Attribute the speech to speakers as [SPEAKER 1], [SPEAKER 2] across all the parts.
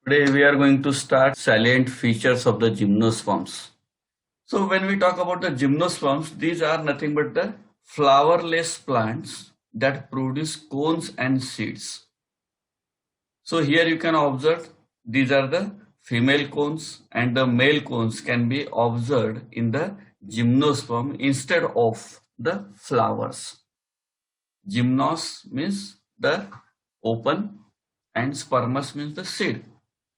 [SPEAKER 1] Today we are going to start salient features of the gymnosperms. So when we talk about the gymnosperms, these are nothing but the flowerless plants that produce cones and seeds. So here you can observe these are the female cones and the male cones can be observed in the gymnosperm instead of the flowers. Gymnos means the open and spermus means the seed.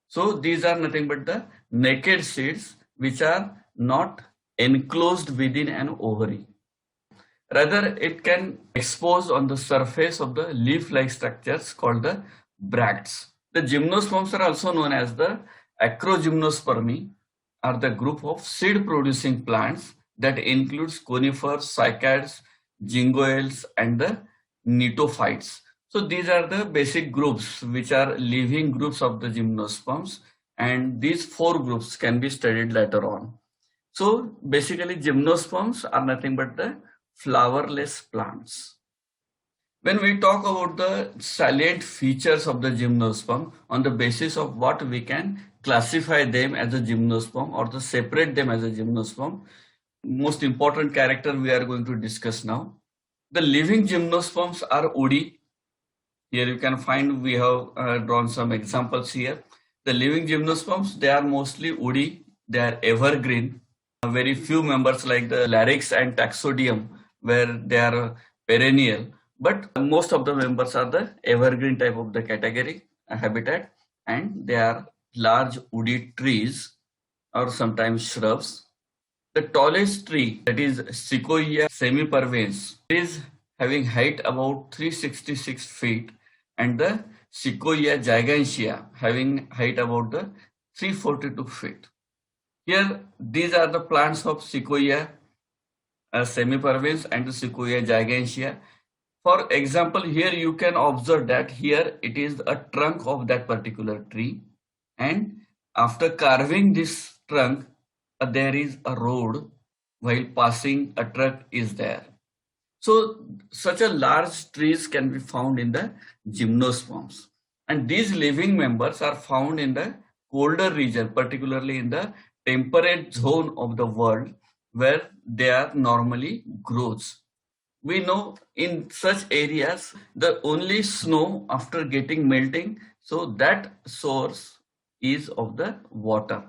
[SPEAKER 1] So these are nothing but the naked seeds which are not enclosed within an ovary. Rather, it can expose on the surface of the leaf-like structures called the bracts. The gymnosperms are also known as the acrogymnospermi, are the group of seed-producing plants that includes conifers, cycads, gingoids, and the gnetophytes. So these are the basic groups which are living groups of the gymnosperms, and these four groups can be studied later on. So basically gymnosperms are nothing but the flowerless plants. When we talk about the salient features of the gymnosperm, on the basis of what we can classify them as a gymnosperm or to separate them as a gymnosperm, most important character we are going to discuss now. The living gymnosperms are woody. Here you can find we have drawn some examples here. The living gymnosperms, they are mostly woody, they are evergreen. Very few members like the Larix and Taxodium where they are perennial, but most of the members are the evergreen type of the category habitat, and they are large woody trees or sometimes shrubs. The tallest tree, that is Sequoia sempervirens, is having height about 366 feet, and the Sequoia gigantea having height about the 342 feet. Here, these are the plants of Sequoia sempervirens and the Sequoia gigantea. For example, here you can observe that here it is a trunk of that particular tree, and after carving this trunk, there is a road while passing a truck is there. So such a large trees can be found in the gymnosperms, and these living members are found in the colder region, particularly in the temperate zone of the world where they are normally grows. We know in such areas the only snow after getting melting, so that source is of the water.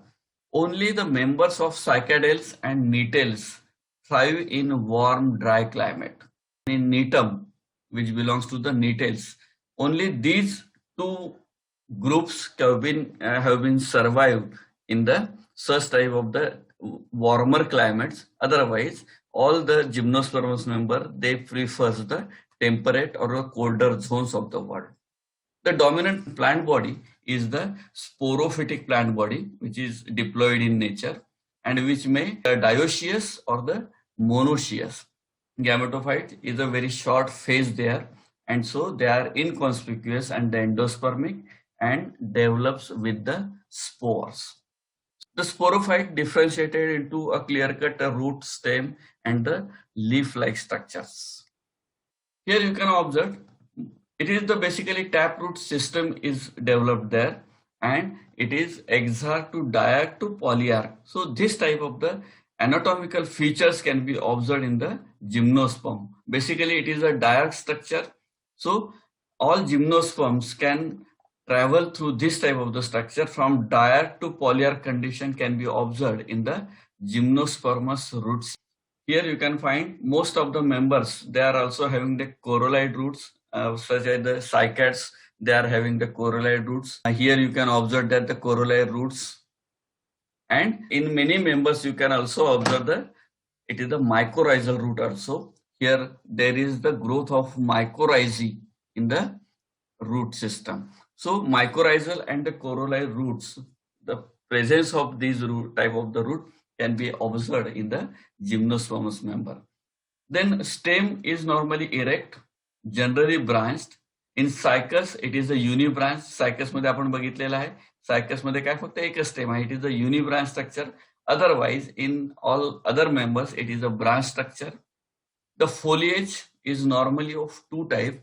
[SPEAKER 1] Only the members of cycadales and nettles thrive in warm dry climate. In Netum, which belongs to the nettles, only these two groups have been survived in the such type of the warmer climates. Otherwise, all the gymnosperms member they prefers the temperate or the colder zones of the world. The dominant plant body is the sporophytic plant body, which is diploid in nature and which may be dioecious or the monoecious. Gametophyte is a very short phase there, and so they are inconspicuous and endospermic and develops with the spores. The sporophyte differentiated into a clear-cut root, stem, and the leaf-like structures. Here you can observe it is the basically taproot system is developed there, and it is exarch to diarch to polyarch. So this type of the anatomical features can be observed in the gymnosperm. Basically it is a diarch structure. So all gymnosperms can travel through this type of the structure. From diarch to polyarch condition can be observed in the gymnospermous roots. Here you can find most of the members, they are also having the corolloid roots, such as the cycads, they are having the corolloid roots. Here you can observe that the corolloid roots, and in many members you can also observe that it is the mycorrhizal root also. Here there is the growth of mycorrhizae in the root system. So mycorrhizal and the corolloid roots, the presence of these root type of the root can be observed in the gymnospermous member. Then stem is normally erect, generally branched. In cycas it is a unibranch. Cycas मध्ये आपण बघितलेला आहे. Cycas मध्ये काय फक्त एकच stem आहे. It is a unibranch structure. Otherwise in all other members it is a branch structure. The foliage is normally of two type.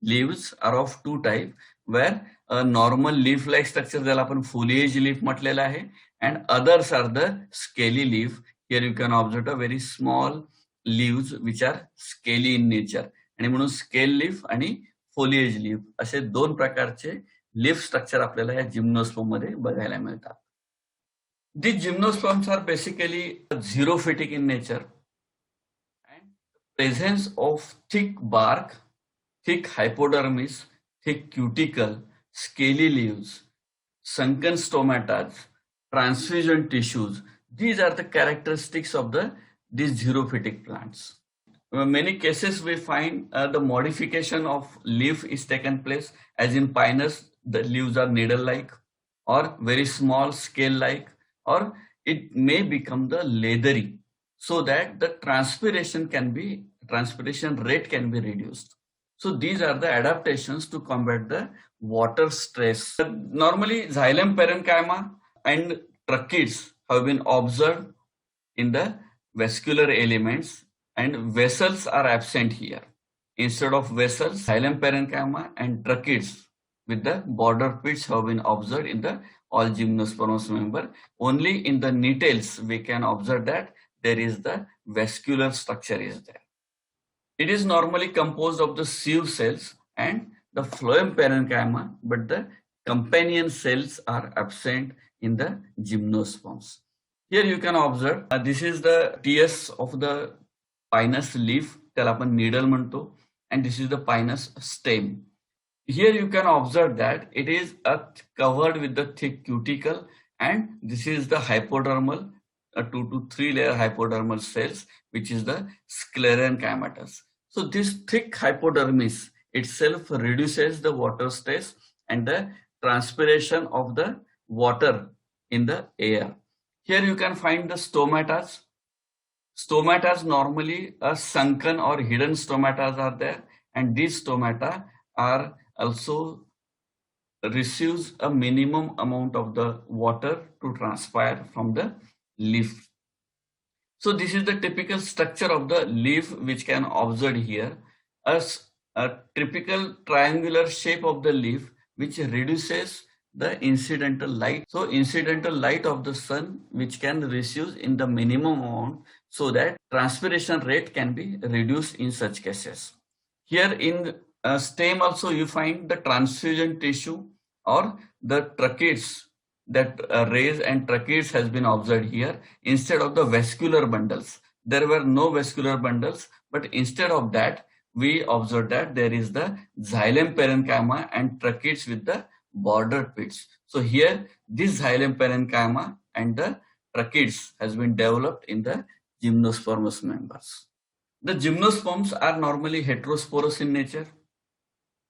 [SPEAKER 1] Leaves are of two type. where a normal leaf like structure ज्याला आपण foliage leaf म्हटलेलं आहे, and others are the scaly leaf. Here you can observe a very small leaves which are scaly in nature, आणि म्हणून scale leaf आणि foliage leaf असे दोन प्रकारचे leaf structure आपल्याला या जिम्नोस्पर्म मध्ये बघायला मिळतात. These gymnosperms are basically xerophytic in nature, and presence of thick bark, thick hypodermis, thick cuticle, scaly leaves, sunken stomatas, transfusion tissues. These are the characteristics of these xerophytic plants. In many cases, we find the modification of leaf is taken place, as in Pinus, the leaves are needle-like or very small scale-like, or it may become the leathery, so that the transpiration rate can be reduced. So these are the adaptations to combat the water stress. Normally, xylem parenchyma and tracheids have been observed in the vascular elements, and vessels are absent here. Instead of vessels, xylem parenchyma and tracheids with the border pits have been observed in the all gymnosperms member. Only in the nettles we can observe that there is the vascular structure is there. It is normally composed of the sieve cells and the phloem parenchyma, but the companion cells are absent in the gymnosperms. Here you can observe, this is the TS of the Pinus leaf, त्याला आपण needle म्हणतो, and this is the Pinus stem. Here you can observe that it is covered with the thick cuticle, and this is the hypodermal, 2 to 3 layer hypodermal cells, which is the sclerenchymatous. So this thick hypodermis itself reduces the water stress and the transpiration of the water in the air. Here you can find the stomatas. Stomatas normally sunken or hidden stomatas are there, and these stomata are also receives a minimum amount of the water to transpire from the leaf. So this is the typical structure of the leaf which can observe here. As a typical triangular shape of the leaf which reduces the incidental light. So incidental light of the sun which can receive in the minimum amount, so that transpiration rate can be reduced in such cases. Here in stem also you find the transfusion tissue or the tracheids, that rays and tracheids has been observed here instead of the vascular bundles. There were no vascular bundles, but instead of that we observed that there is the xylem parenchyma and tracheids with the border pits. So here this xylem parenchyma and the tracheids has been developed in the gymnospermous members. The gymnosperms are normally heterosporous in nature.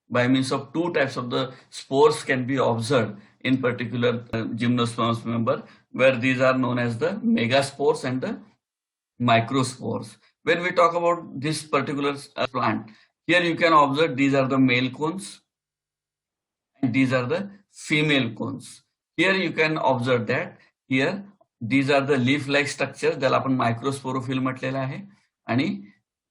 [SPEAKER 1] By means of two types of the spores can be observed in particular gymnosperms member, where these are known as the megaspores and the microspores. When we talk about this particular plant, here you can observe these are the male cones and these are the female cones. Here you can observe that here these are the leaf-like structures, त्याला आपण microsporophyll म्हटलेला आहे, आणि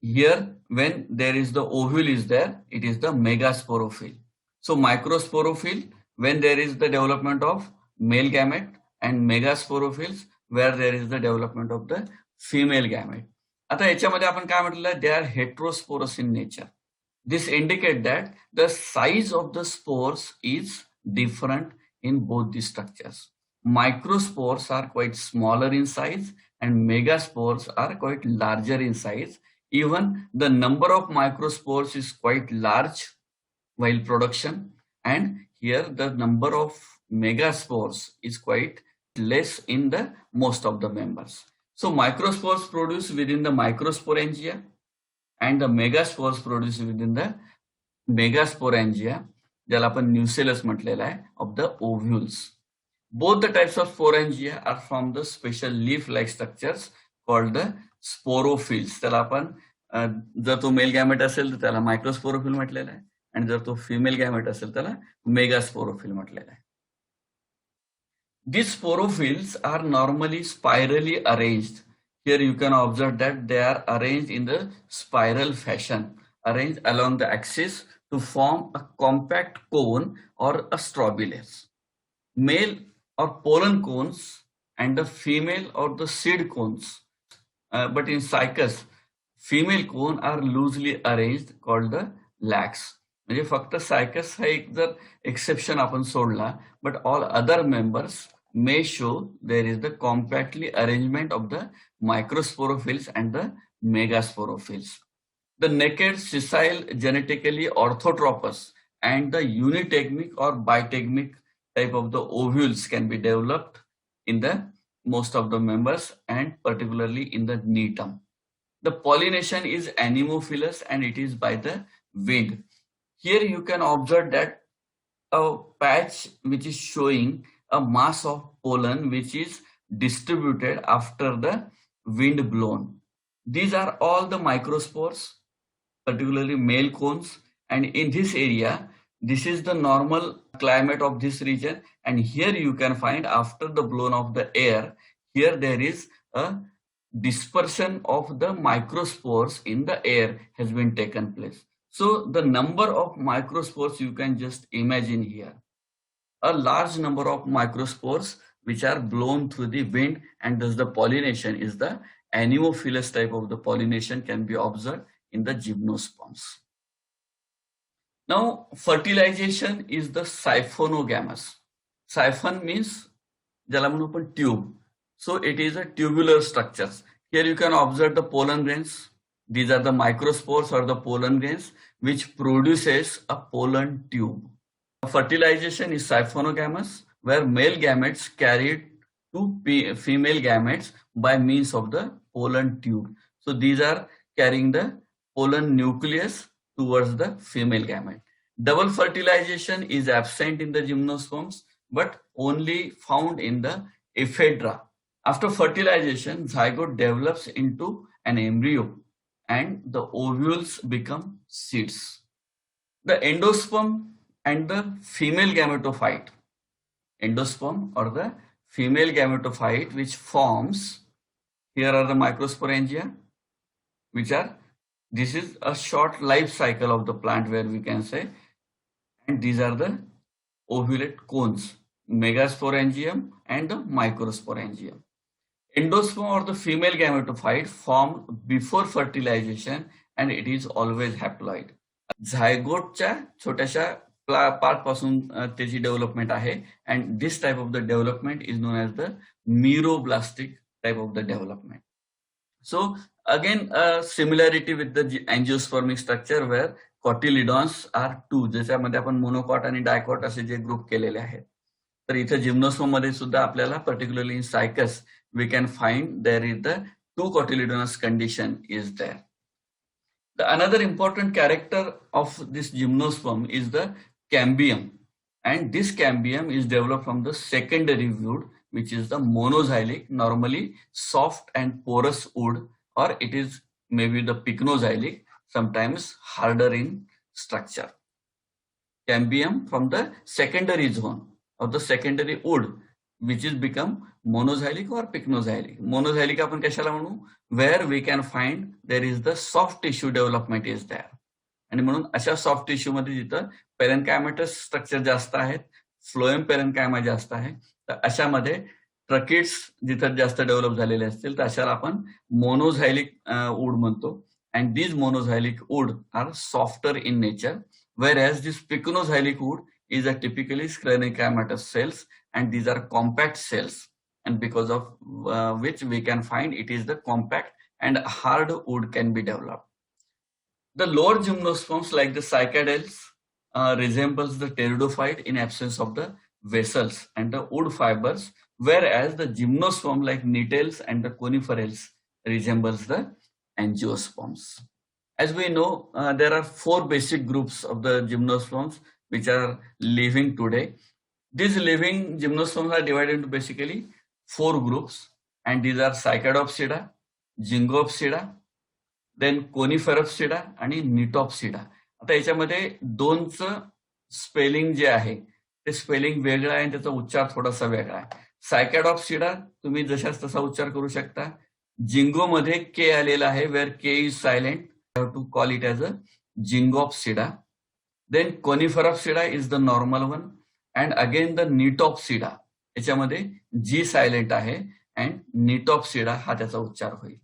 [SPEAKER 1] here when there is the ovule is there, it is the megasporophyll. So microsporophyll when there is the development of male gamete, and megasporophylls where there is the development of the female gamete. आता याच्यामध्ये आपण काय म्हटलं, they are heterosporous in nature. This indicate that the size of the spores is different in both the structures. Microspores are quite smaller in size and megaspores are quite larger in size. Even the number of microspores is quite large while production, and here the number of megaspores is quite less in the most of the members. So microspores produce within the microsporangia and the megaspores produce within the megasporangia, ज्याला आपण nucellus म्हटलेला आहे, of the ovules. Both the types of sporangia are from the special leaf-like structures called the sporophylls. त्याला आपण जर तो mail gamete असेल तर त्याला मायक्रोस्पोरोफिल म्हटलेला आहे, आणि जर तो फिमेल गॅमेट असेल त्याला मेगास्पोरोफिल म्हटलेला आहे. These sporophylls are normally spirally arranged. Here you can observe that they are arranged in the spiral fashion, arranged along the axis to form a compact cone or a strobilus. Male or pollen cones and the female or the seed cones. But in cycas, female cone are loosely arranged called the lax. म्हणजे फक्त cycas हा एक जर exception आपण सोडला, but all other members may show there is the compactly arrangement of the microsporophylls and the megasporophylls. The naked, sessile, genetically orthotropous and the unitegmic or bitegmic type of the ovules can be developed in the most of the members and particularly in the netum. The pollination is anemophilous and it is by the wind. Here you can observe that a patch which is showing a mass of pollen which is distributed after the wind blown. These are all the microspores, particularly male cones, and in this area, this is the normal climate of this region, and here you can find after the blown of the air, here there is a dispersion of the microspores in the air has been taken place. So the number of microspores you can just imagine here. A large number of microspores which are blown through the wind, and thus the pollination is the anemophilous type of the pollination can be observed in the gymnosperms. Now fertilization is the siphonogamous. Siphon means ज्याला म्हणू आपण tube. So it is a tubular structures. Here you can observe the pollen grains. These are the microspores or the pollen grains which produces a pollen tube. Fertilization is siphonogamous, where male gametes carried to female gametes by means of the pollen tube. So these are carrying the pollen nucleus towards the female gamete. Double fertilization is absent in the gymnosperms, but only found in the ephedra. After fertilization, zygote develops into an embryo and the ovules become seeds. The endosperm and the female gametophyte. Endosperm or the female gametophyte which forms, here are the microsporangia, which are, this is a short life cycle of the plant where we can say, and these are the ovulate cones, megasporangium and the microsporangium. Endosperm or the female gametophyte formed before fertilization and it is always haploid. Zygoteच्या छोट्याशा part पासून त्याची development आहे, and this type of the development is known as the meroblastic type of the development. So again a similarity with the angiospermic structure where cotyledons are two, ज्याच्यामध्ये आपण monocot आणि dicot असे जे group केलेले आहेत. तर इथे gymnosperm मध्ये सुद्धा आपल्याला particularly in cycas we can find there is the two cotyledonous condition is there. The another important character of this gymnosperm is the cambium, and this cambium is developed from the secondary wood, which is the monozylic, normally soft and porous wood, or it is maybe the pycnozylic, sometimes harder in structure. Cambium from the secondary zone or the secondary wood, which is become monozylic or pycnozylic. Monozylic आपण कशाला म्हणू, where we can find there is the soft tissue development is there. आणि म्हणून अशा soft tissue मध्ये जिथं पेरेन्कायमेटस structure जास्त आहेत, फ्लोएम पेरेन्कायमा जास्त आहे, तर अशामध्ये ट्रकिड्स जिथं जास्त डेव्हलप झालेले असतील तर अशाला आपण मोनोझायलिक वूड म्हणतो. And these monozylic wood are softer in nature, whereas this pycnozylic wood is a typically sclerenchymatous cells, and these are compact cells, and because of which we can find it is the compact and hard wood can be developed. The lower gymnosperms like the cycadales resembles the pteridophyte in absence of the vessels and the wood fibers, whereas the gymnosperm like nettles and the coniferales resembles the angiosperms. As we know, there are four basic groups of the gymnosperms which are living today. These living gymnosperms are divided into basically four groups, and these are Cycadopsida, Gingopsida, then Coniferopsida आणि Nitopsida. आता याच्यामध्ये दोनचं spelling जे आहे ते spelling वेगळं आहे आणि त्याचा उच्चार थोडासा वेगळा आहे. सायकॅडॉप्सिडा तुम्ही जशाच तसा उच्चार करू शकता. जिंगो मध्ये के आलेला आहे, where K is silent, have to call it as a Ginkgopsida. Then Coniferopsida is the normal one, and again the Gnetopsida, याच्यामध्ये जी सायलेंट आहे, अँड निटॉप्सिडा हा त्याचा उच्चार होईल.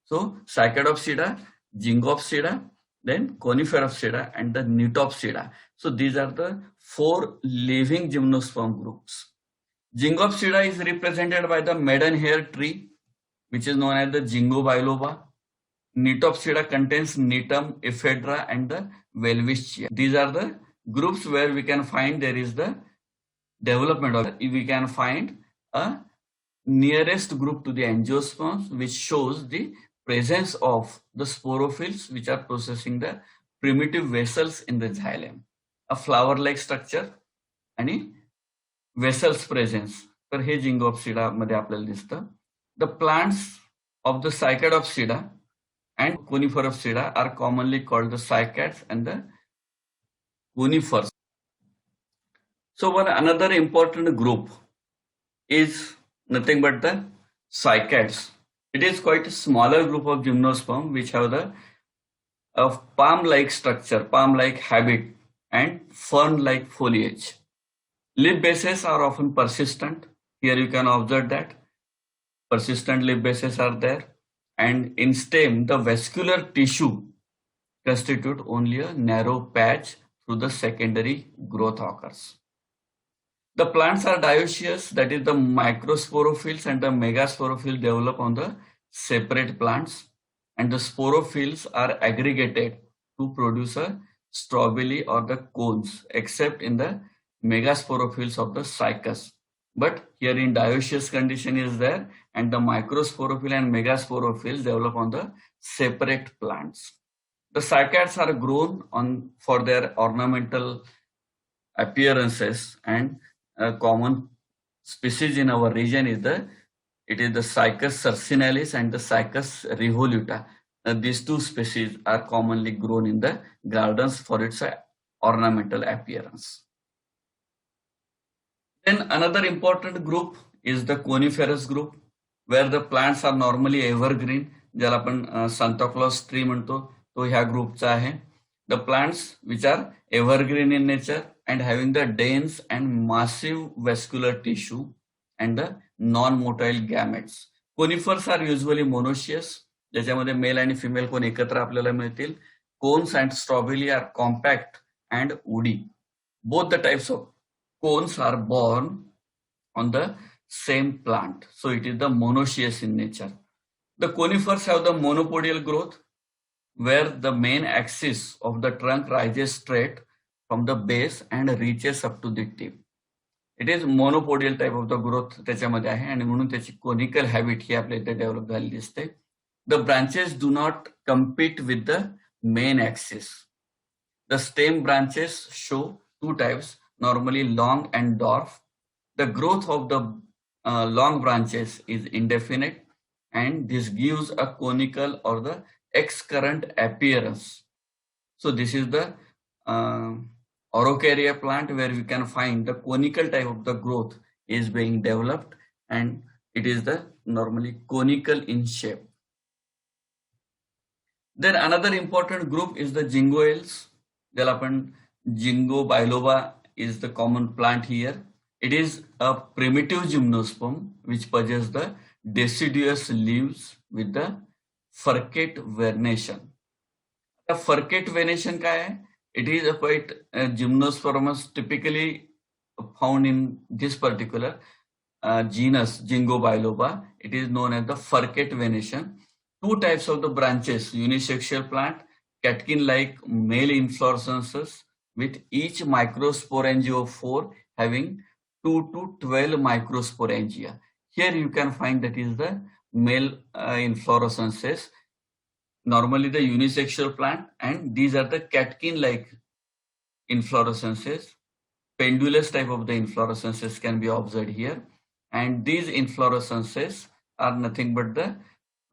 [SPEAKER 1] सो सायकॅडॉप्सिडा, जिंगॉप्सिडा, then Coniferopsida and the Nitopsida. So these are the 4 living gymnosperm groups. Gingopsida is represented by the maidenhair tree, which is known as the Ginkgo biloba. Nitopsida contains Nitum, Ephedra, and the Welwitschia. These are the groups where we can find there is the development of, we can find a nearest group to the angiosperms, which shows the presence of the sporophylls which are processing the primitive vessels in the xylem, a flower-like structure आणि vessels presence. तर हे जिंगोप्सिडा मध्ये आपल्याला दिसतं. The plants of the Cycadopsida and Coniferopsida are commonly called the cycads and the conifers. So another important group is nothing but the cycads. It is quite a smaller group of gymnosperm which have the palm-like structure, palm-like habit, and fern-like foliage. Leaf bases are often persistent. Here you can observe that persistent leaf bases are there, and in stem the vascular tissue constitute only a narrow patch through the secondary growth occurs. The plants are dioecious, that is the microsporophylls and the megasporophylls develop on the separate plants, and the sporophylls are aggregated to produce a strobili or the cones, except in the megasporophylls of the cycas. But here in dioecious condition is there, and the microsporophyll and megasporophylls develop on the separate plants. The cycads are grown on for their ornamental appearances, and a common species in our region is the Cycas circinalis and the Cycas revoluta. These two species are commonly grown in the gardens for its ornamental appearance. Then another important group is the coniferous group, where the plants are normally evergreen, ज्याला आपण Santa Claus tree म्हणतो, तो ह्या ग्रुपचा आहे. The plants which are evergreen in nature and having the dense and massive vascular tissue and the non-motile gametes. Conifers are usually monoecious, ज्याच्यामध्ये mail आणि female कोन एकत्र आपल्याला मिळतील. Cones and strobili are compact and woody. Both the types of cones are born on the same plant, so it is the monoecious in nature. The conifers have the monopodial growth, where the main axis of the trunk rises straight from the base and reaches up to the tip. It is monopodial type of the growth त्याच्यामध्ये आहे, आणि म्हणून त्याची conical habit ही आपल्या इथे develop झालेली दिसते. The branches do not compete with the main axis. The stem branches show two types, normally long and dwarf. The growth of the long branches is indefinite, and this gives a conical or the excurrent appearance. So this is the Araucaria plant, where we can find the conical type of the growth is being developed, and it is the normally conical in shape. Then another important group is the Jingoales. ज्याला आपण Ginkgo biloba is the common plant here. It is a primitive gymnosperm which possesses the deciduous leaves with the furcate venation. The furcate venation काय आहे? It is a quite gymnosperms typically found in this particular genus Ginkgo biloba. It is known as the furcate venation. Two types of the branches, unisexual plant, catkin-like male inflorescences with each microsporangiophore having 2 to 12 microsporangia. Here you can find that is the male inflorescences, normally the unisexual plant, and these are the catkin-like inflorescences. Pendulous type of the inflorescences can be observed here, and these inflorescences are nothing but the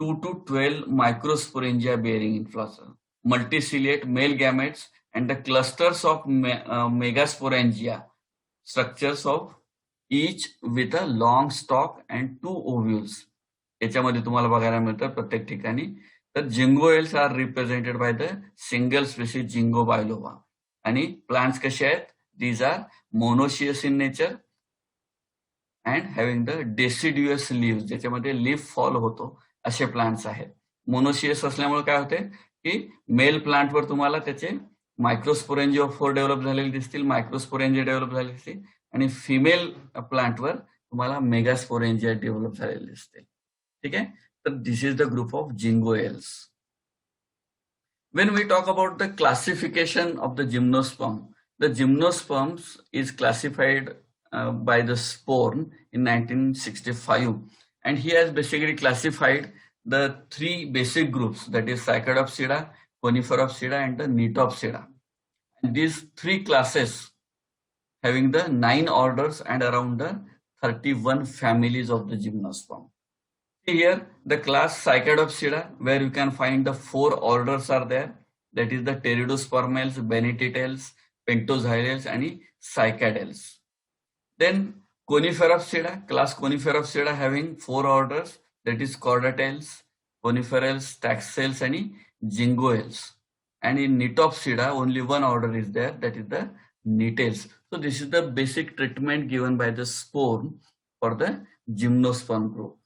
[SPEAKER 1] 2 to 12 microsporangia bearing inflorescence, multiciliate male gametes, and the clusters of megasporangia, structures of each with a long stalk and 2 ovules. याच्यामध्ये तुम्हाला बघायला मिळतं प्रत्येक ठिकाणी. तर Ginkgoales are represented by the single species Ginkgo biloba. आणि plants कसे आहेत? These are monoecious in nature and having the deciduous leaves, ज्याच्यामध्ये लीफ फॉल होतो असे प्लांट्स आहेत. मोनोशियस असल्यामुळे काय होते की मेल प्लांटवर तुम्हाला त्याचे मायक्रोस्पोरेंजिओफोर डेव्हलप झालेले दिसतील, मायक्रोस्पोरेंजिया डेव्हलप झालेले दिसतील, आणि फिमेल प्लांटवर तुम्हाला मेगास्पोरेंजिया डेव्हलप झालेले दिसतील. ठीक आहे. तर this is the group of Ginkgoales. When we talk about the classification of the gymnosperms is classified by the Sporn in 1965, and he has basically classified the three basic groups, that is Cycadopsida, Coniferopsida, and the Nitopsida. And these three classes having the 9 orders and around the 31 families of the gymnosperm. Here the class Cycadopsida, where you can find the 4 orders are there, that is the Pteridospermales, Benititales, Pentoxylales, and Cycadales. Then Coniferopsida, class Coniferopsida having 4 orders, that is Chordatails, Coniferales, Taxales, and Jingoels. And in Nitopsida only one order is there, that is the Nitales. So this is the basic treatment given by the Sporn for the gymnosperm group.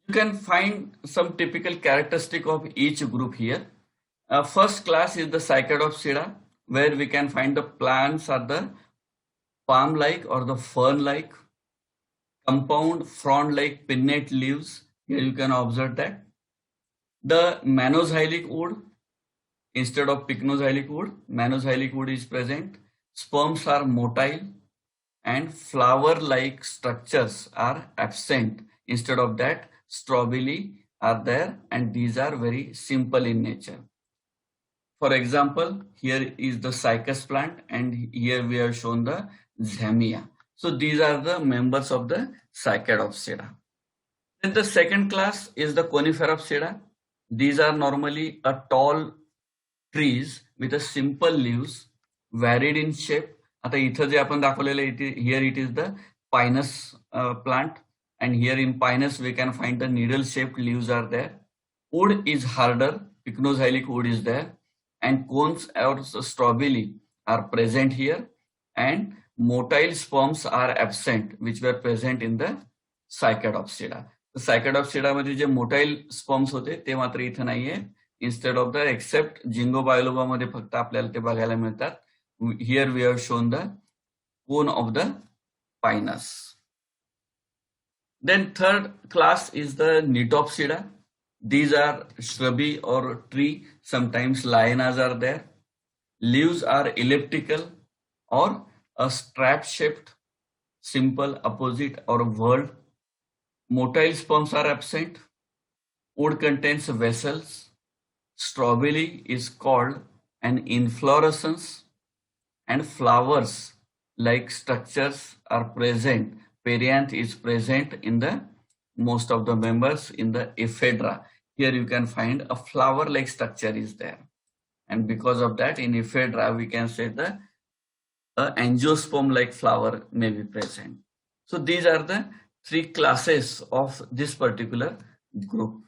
[SPEAKER 1] You can find some typical characteristic of each group here. First class is the Cycadopsida, where we can find the plants are the palm-like or the fern-like, compound frond-like pinnate leaves. Here you can observe that. The manoxylic wood instead of pycnoxylic wood, manoxylic wood is present. Sperms are motile and flower-like structures are absent. Instead of that, strobili are there, and these are very simple in nature. For example, here is the cycas plant, and here we have shown the Zamia. So these are the members of the Cycadopsida. Then the second class is the Coniferopsida. These are normally a tall trees with a simple leaves, varied in shape. आता इथं जे आपण दाखवलेलं आहे, here it is the pinus plant, and here in pinus we can find the needle shaped leaves are there. Wood is harder, pycnoxylic wood is there, and cones or strobili are present here, and motile sperms are absent, which were present in the Cycadopsida. The Cycadopsida मध्ये जे motile sperms होते ते मात्र इथं नाहीये. Instead of the except Ginkgo biloba मध्ये फक्त आपल्याला ते बघायला मिळतात. Here we have shown the cone of the pinus. Then third class is the Nitopsida. These are shrubby or tree, sometimes lianas are there. Leaves are elliptical or a strap shaped, simple, opposite, or whorled. Motile sperms are absent. Wood contains vessels. Strobili is called an inflorescence, and flowers like structures are present. Perianth is present in the most of the members in the ephedra. Here you can find a flower like structure is there, and because of that in ephedra we can say the angiosperm like flower may be present. So these are the 3 classes of this particular group.